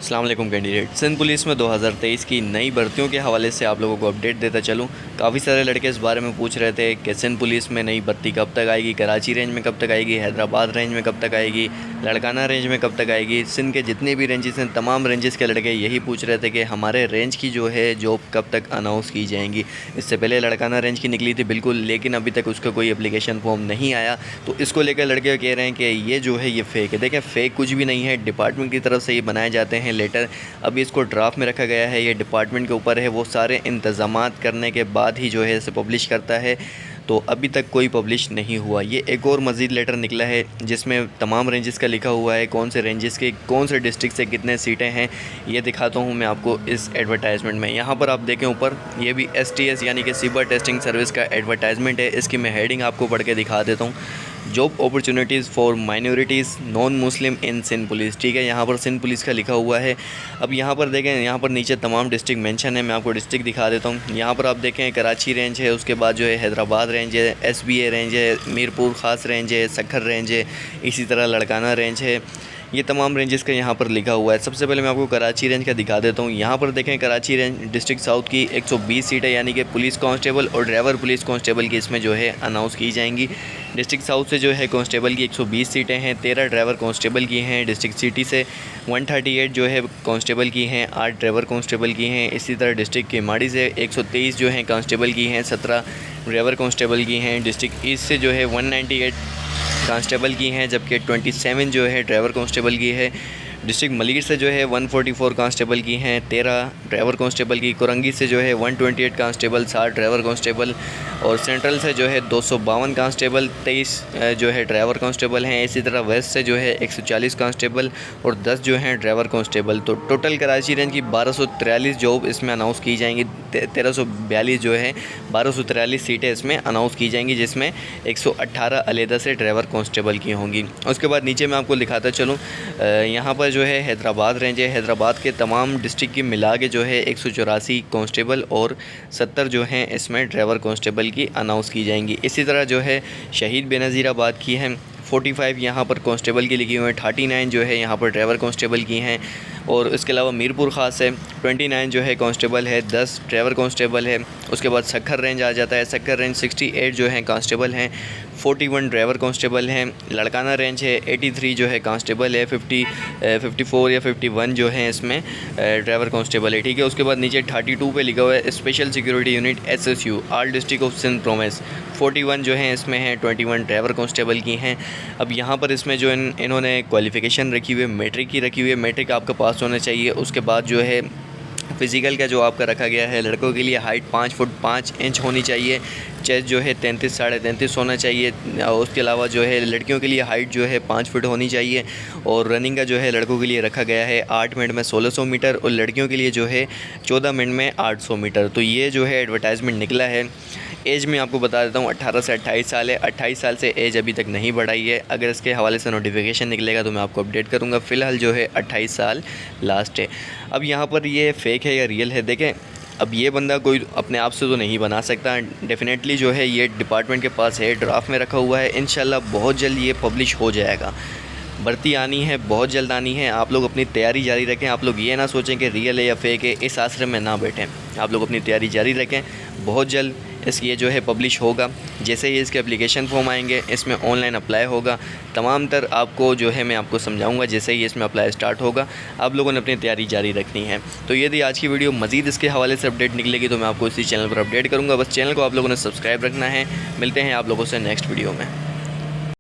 अस्सलाम वालेकुम candidate. Sindh police में 2023 की नई भर्तियों के हवाले से आप लोगों को अपडेट देता चलूँ। काफ़ी सारे लड़के इस बारे में पूछ रहे थे कि सिंध पुलिस में नई भर्ती कब तक आएगी, कराची रेंज में कब तक आएगी, हैदराबाद रेंज में कब तक आएगी, लड़काना रेंज में कब तक आएगी। सिंध के जितने भी रेंजेस हैं तमाम रेंजेस के लड़के यही पूछ रहे थे कि हमारे रेंज की जो है जॉब कब तक अनाउंस की जाएंगी। इससे पहले लड़काना रेंज की निकली थी बिल्कुल, लेकिन अभी तक उसका कोई एप्लीकेशन फॉर्म नहीं आया। तो इसको लेकर लड़के कह रहे हैं कि ये जो है ये फ़ेक है। देखें, फ़ेक कुछ भी नहीं है, डिपार्टमेंट की तरफ से ये बनाए जाते हैं लेटर। अभी इसको ड्राफ्ट में रखा गया है, ये डिपार्टमेंट के ऊपर है, वो सारे इंतज़ामात करने के बाद ही जो है इसे पब्लिश करता है। तो अभी तक कोई पब्लिश नहीं हुआ। ये एक और मज़ीद लेटर निकला है जिसमें तमाम रेंजेस का लिखा हुआ है, कौन से रेंजेस के कौन से डिस्ट्रिक्ट से कितने सीटें हैं। ये दिखाता हूँ मैं आपको इस एडवर्टाइजमेंट में। यहाँ पर आप देखें ऊपर, ये भी STS यानी कि साइबर टेस्टिंग सर्विस का एडवर्टाइजमेंट है। इसकी मैं हेडिंग आपको पढ़ के दिखा देता हूँ। Job opportunities for minorities non Muslim in Sindh police. ठीक है, यहाँ पर सिंध पुलिस का लिखा हुआ है। अब यहाँ पर देखें, यहाँ पर नीचे तमाम डिस्ट्रिक्ट मेंशन है। मैं आपको डिस्ट्रिक्ट दिखा देता हूँ। यहाँ पर आप देखें कराची रेंज है, उसके बाद जो है हैदराबाद रेंज है, SBA रेंज है, मीरपुर ख़ास रेंज है, सक्खर रेंज है, इसी तरह लड़काना रेंज है। ये तमाम रेंजेस का यहाँ पर लिखा हुआ है। सबसे पहले मैं आपको कराची रेंज का दिखा देता हूँ। यहाँ पर देखें कराची रेंज डिस्ट्रिक्ट साउथ की 120 सीटें यानी कि पुलिस कांस्टेबल और ड्राइवर पुलिस कांस्टेबल की इसमें जो है अनाउंस की जाएंगी। डिस्ट्रिक्ट साउथ से जो है कांस्टेबल की 120 सीटें हैं, 13 ड्राइवर कांस्टेबल की हैं। डिस्ट्रिक्ट सिटी से 138 जो है कांस्टेबल की हैं, 8 ड्राइवर कांस्टेबल की हैं। इसी तरह डिस्ट्रिक्ट केमाड़ी से 123 जो हैं कांस्टेबल की हैं, 17 ड्राइवर कांस्टेबल की हैं। डिस्ट्रिक्ट ईस्ट से जो है 198 कांस्टेबल की हैं, जबकि 27 जो है ड्राइवर कांस्टेबल की है। डिस्ट्रिक्ट मलीर से जो है 144 कांस्टेबल की हैं, 13 ड्राइवर कांस्टेबल की। कुरंगी से जो है 128 कांस्टेबल, 60 ड्राइवर कांस्टेबल। और सेंट्रल से जो है 252 कांस्टेबल, 23 जो है ड्राइवर कांस्टेबल हैं। इसी तरह वेस्ट से जो है 140 कांस्टेबल और 10 जो हैं ड्राइवर कांस्टेबल। तो टोटल कराची रेंज की 1243 जॉब इसमें अनाउंस की जाएंगी। 1342 जो है 1243 सीटें इसमें अनाउंस की जाएंगी, जिसमें 118 अलहदा से ड्राइवर कांस्टेबल की होंगी। उसके बाद नीचे मैं आपको दिखाता चलूँ, यहाँ पर जो है हैदराबाद रेंज है। हैदराबाद के तमाम डिस्ट्रिक्ट की मिला के जो है 184 कांस्टेबल और 70 जो हैं इसमें ड्राइवर कांस्टेबल की अनाउंस की जाएंगी। इसी तरह जो है शहीद बेनज़ीराबाद की हैं 45 यहाँ पर कांस्टेबल की लिखी हुई है, 39 जो है यहाँ पर ड्राइवर कांस्टेबल की हैं। और इसके अलावा मीरपुर ख़ास है 29 जो है कांस्टेबल है, 10 ड्राइवर कांस्टेबल है। उसके बाद सक्खर रेंज आ जाता है। सक्खर रेंज 68 जो है कांस्टेबल हैं, 41 ड्राइवर कांस्टेबल हैं। लड़काना रेंज है 83 जो है कांस्टेबल है, 54 या 51 जो है इसमें ड्राइवर कांस्टेबल है। ठीक है, उसके बाद नीचे 32 पे लिखा हुआ है special security unit SSU all district of Sindh province. 41 जो है इसमें हैं, 21 ड्राइवर कांस्टेबल की हैं। अब यहाँ पर इसमें जो इन्होंने क्वालिफ़िकेशन रखी हुई है मैट्रिक की रखी हुई है। मैट्रिक आपका पास होना चाहिए। उसके बाद जो है फ़िज़िकल का जो आपका रखा गया है, लड़कों के लिए हाइट 5 फुट 5 इंच होनी चाहिए। चेस्ट जो है 33 साढ़े 33 होना चाहिए। और उसके अलावा जो है लड़कियों के लिए हाइट जो है 5 फुट होनी चाहिए। और रनिंग का जो है लड़कों के लिए रखा गया है 8 मिनट में 1600 मीटर और लड़कियों के लिए जो है 14 मिनट में 800 मीटर। तो ये जो है एडवर्टाइजमेंट निकला है। एज में आपको बता देता हूँ 18 से 28 साल है। 28 साल से एज अभी तक नहीं बढ़ाई है। अगर इसके हवाले से नोटिफिकेशन निकलेगा तो मैं आपको अपडेट करूँगा। फ़िलहाल जो है 28 साल लास्ट है। अब यहाँ पर ये फ़ेक है या रियल है, देखें अब ये बंदा कोई अपने आप से तो नहीं बना सकता। डेफिनेटली जो है ये डिपार्टमेंट के पास है, ड्राफ्ट में रखा हुआ है। इंशाल्लाह बहुत जल्द ये पब्लिश हो जाएगा। भर्ती आनी है, बहुत जल्द आनी है। आप लोग अपनी तैयारी जारी रखें। आप लोग ये ना सोचें कि रियल है या फेक है, इस आसरे में ना बैठें। आप लोग अपनी तैयारी जारी रखें। बहुत जल्द ये जो है पब्लिश होगा। जैसे ही इसके एप्लीकेशन फॉर्म आएंगे इसमें ऑनलाइन अप्लाई होगा। तमाम तर आपको जो है मैं आपको समझाऊंगा जैसे ही इसमें अप्लाई स्टार्ट होगा। आप लोगों ने अपनी तैयारी जारी रखनी है। तो यदि आज की वीडियो मज़ीद इसके हवाले से अपडेट निकलेगी तो मैं आपको इसी चैनल पर अपडेट करूँगा। बस चैनल को आप लोगों ने सब्सक्राइब रखना है। मिलते हैं आप लोगों से नेक्स्ट वीडियो में।